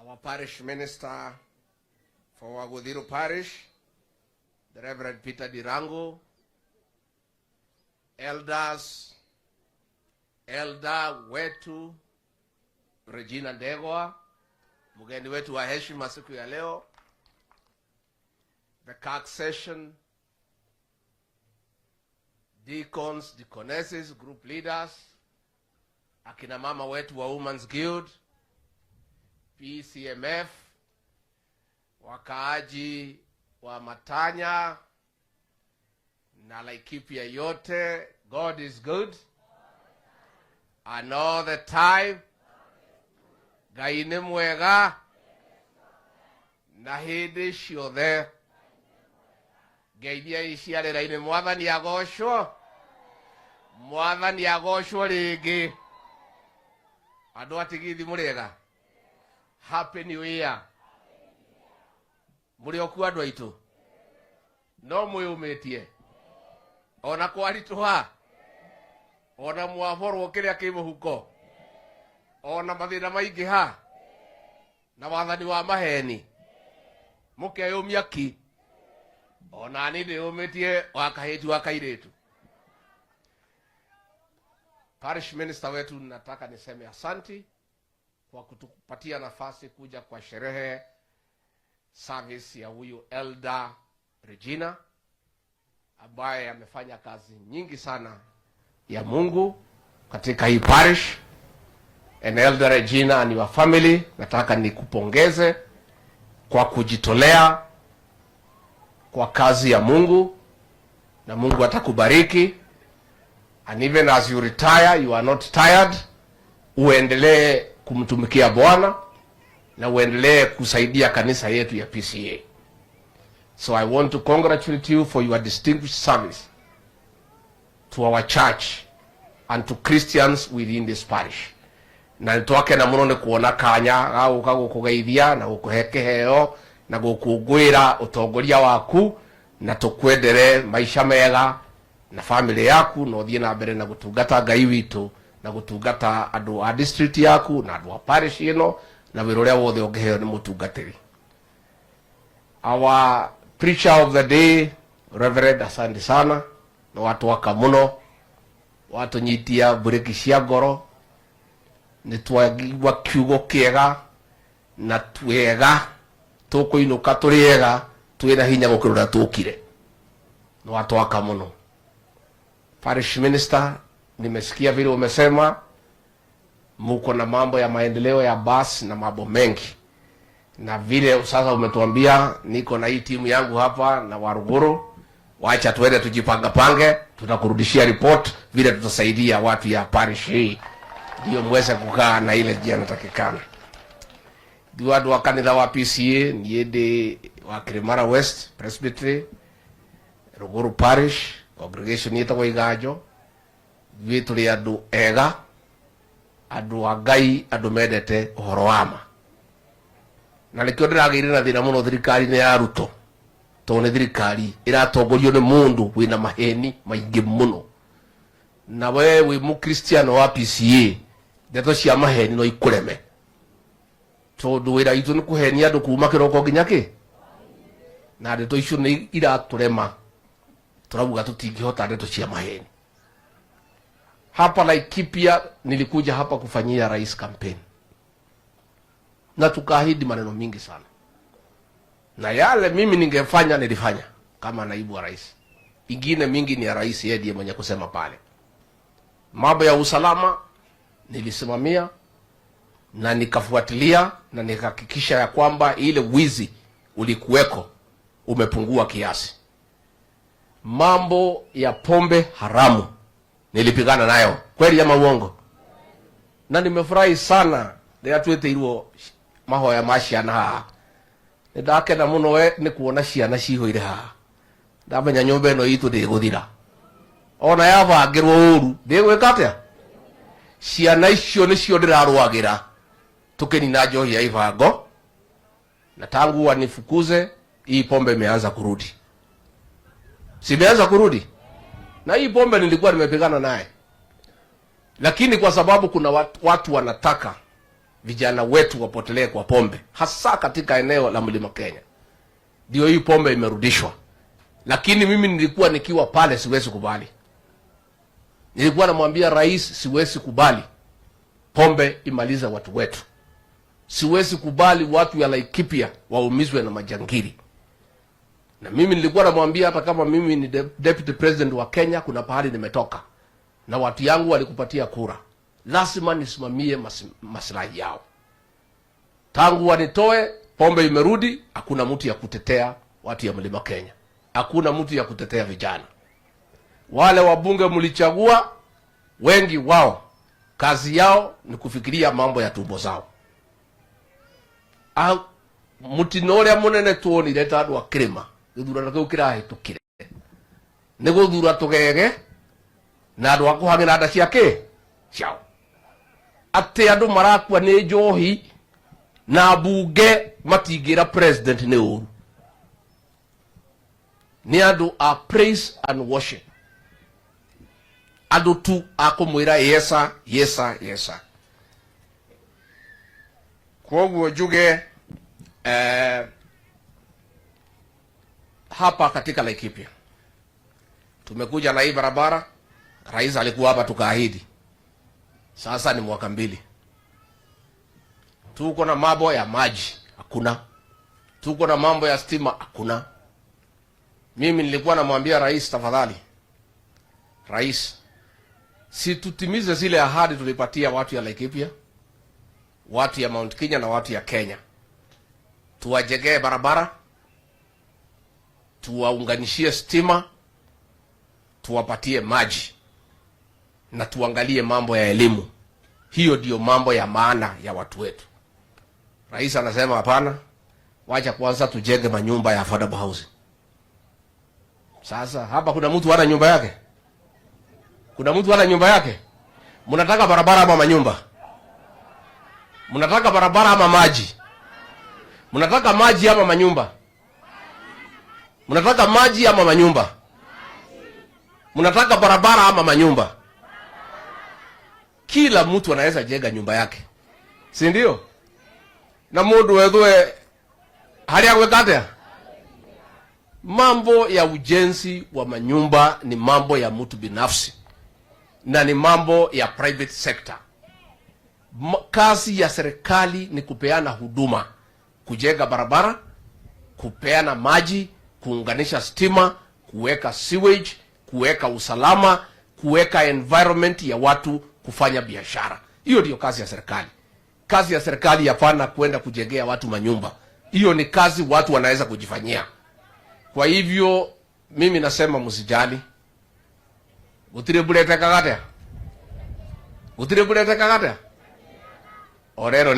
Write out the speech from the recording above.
our parish minister for Wagudhiru Parish, the Reverend Peter Dirango, elders, Elder wetu Regina Ndegwa, mgeni wetu wa heshima siku ya leo, the CAC session, deacons, deaconesses, group leaders, akina mama wetu wa Women's Guild, PCMF, wakaaji wa Matanya na Laikipia yote. God is good and all the time. Ngai nĩ mwega na hĩndĩ ciothe. Ngeithia iciarĩra-inĩ. Mwathani agocwo. Mwathani agocwo rĩngĩ. Andũ atigithi mũrĩega. Happy New Year. Mũrĩ okuo andũ aitũ. No mwĩyũmĩtie. Ona kwaritũha. Ona mwaborwo kĩrĩa kĩ mũhuko. Ona mathĩna maingĩha. Na wathani wa maheni. Mũkeyũmia ki. Ona nĩ ndĩyũmĩtie wa kahĩti wa kairĩtu. Parish minister wetu, nataka niseme asanti kwa kutupatia nafasi kuja kwa sherehe service ya huyu Elder Regina ambaye amefanya kazi nyingi sana ya Mungu katika hii parish. And Elder Regina and your family, nataka nikupongeze kwa kujitolea kwa kazi ya Mungu, na Mungu atakubariki. And even as you retire, you are not tired. Uendelee kumtumikia Bwana na uendelee kusaidia kanisa yetu ya PCA. So I want to congratulate you for your distinguished service to our church and to Christians within this parish. Na nitwake na muno ni kuona kanya gauka gukugeithia na gukuheke heo na gukungwira utongoria waku, na tukwendere maisha mega na family yaku, no thie na mbere na gutungata Ngai witu na gutungata andu a district yaku na andu a parish ino na wira uria wothe ungeheo ni mutungatiri. Our preacher of the day, Reverend, asante sana, na watu waka muno, watu nyitia bureki cia ngoro, ni twagwa kiugo kiega na twega, tukuinuka turiega, twina hinya gukirura tukire. Na watu waka muno. Parish minister, nimesikia vile umesema muko na mambo ya maendeleo ya bus na mambo mengi. Na vile sasa umetuambia niko na hii timu yangu hapa na Waruguru, wacha tuende tujipanga pange, tutakurudishia report vile tutasaidia watu ya parish hii ndio mweze kukaa na ile njia inatakikana. Ndio watu wa kanisa wa PCA niende wa Kirimara West Presbytery, Ruguru Parish congregation yetu kwa Igajo, vitu ria andu ega, andu a Ngai, andu mendete uhoro wama. Na nikio ndiragirira na thina muno thirikari ni ya Ruto. Tone thirikari iratongorio ni mundu wina maheni maingi muno. Na we wi mu Christian wa PCA, ndeto cia maheni no ikureme. Tondu wira itu ni kuhenia andu kuma kiroko nginya ki. Na ndeto icio ni iraturema. Turabuga tutingihota ndeto cia maheni. Hapa Laikipia nilikuja hapa kufanyia rais campaign. Na tukaahidi maneno mingi sana. Na yale mimi ningefanya nilifanya kama naibu wa rais. Ingine mingi ni ya rais yeye ndiye mwenye kusema pale. Mambo ya usalama nilisimamia na nikafuatilia na nikahakikisha ya kwamba ile wizi ulikuweko umepungua kiasi. Mambo ya pombe haramu nilipigana nayo. Kweli ama uongo? Na nimefurahi sana ndio tweteirwo mahoya maciana haha. Ndakena muno we ni kuona ciana cihoire haha. Ndamenya nyumba ino itu ndiguthira. Ona yabangirwo uru ndigwika atia? Ciana icio nicio ndirarwagira tukinina njohi ya ibango, na tangu wanifukuze hii pombe imeanza kurudi. Simeanza kurudi? Na hii pombe nilikuwa nimepigana naye. Lakini kwa sababu kuna watu wanataka vijana wetu wapotelee kwa pombe, hasa katika eneo la Mlima Kenya. Ndio hii pombe imerudishwa. Lakini mimi nilikuwa nikiwa pale, siwezi kubali. Nilikuwa namwambia rais, siwezi kubali pombe imaliza watu wetu. Siwezi kubali watu ya Laikipia waumizwe na majangili. Na mimi nilikuwa namwambia, hata kama mimi ni deputy president wa Kenya, kuna pahali nimetoka na watu yangu walikupatia kura, lazima nisimamie maslahi yao. Tangu wanitoe, pombe imerudi, hakuna mtu ya kutetea watu ya Mlima Kenya. Hakuna mtu ya kutetea vijana. Wale wabunge mlichagua, wengi wao kazi yao ni kufikiria mambo ya tumbo zao. Mutinore munene tuoni leta andu akirima githurano kiu kirahitukire ni guthura tugege na andu akuhangira nda ciake ciao. Ati andu marakua ni njohi na bunge matingira president ni uru. Ni andu a praise and worship. Andu tu akumwira yesa yesa yesa. Kwa juge hapa katika Laikipia tumekuja na hii barabara. Rais alikuwa hapa tukaahidi. Sasa ni mwaka 2. Tuko na mambo ya maji hakuna. Tuko na mambo ya stima hakuna. Mimi nilikuwa namwambia rais, tafadhali rais, si tutimize zile ahadi tulipatia watu ya Laikipia, watu ya Mount Kenya na watu ya Kenya. Tuwajengee barabara, tuwaunganishie stima, tuwapatie maji na tuangalie mambo ya elimu. Hiyo ndio mambo ya maana ya watu wetu. Rais anasema hapana, wacha kwanza tujenge manyumba ya affordable housing. Sasa hapa kuna mtu hana nyumba yake? Kuna mtu hana nyumba yake? Mnataka barabara ama manyumba? Mnataka barabara ama maji? Mnataka maji ama manyumba? Mnataka maji ama manyumba? Mnataka barabara ama manyumba? Kila mtu anaweza jenga nyumba yake, si ndio? Na mundu wethwe hali agwekate. Mambo ya ujenzi wa manyumba ni mambo ya mtu binafsi na ni mambo ya private sector. Kazi ya serikali ni kupeana huduma, kujenga barabara, kupeana maji, kuunganisha stima, kuweka sewage, kuweka usalama, kuweka environment ya watu kufanya biashara. Hiyo ndio kazi ya serikali. Kazi ya serikali hapana kwenda kujengea watu manyumba. Hiyo ni kazi watu wanaweza kujifanyia. Kwa hivyo mimi nasema msijali. Utirebulete kagate. Utirebulete kagate. Orero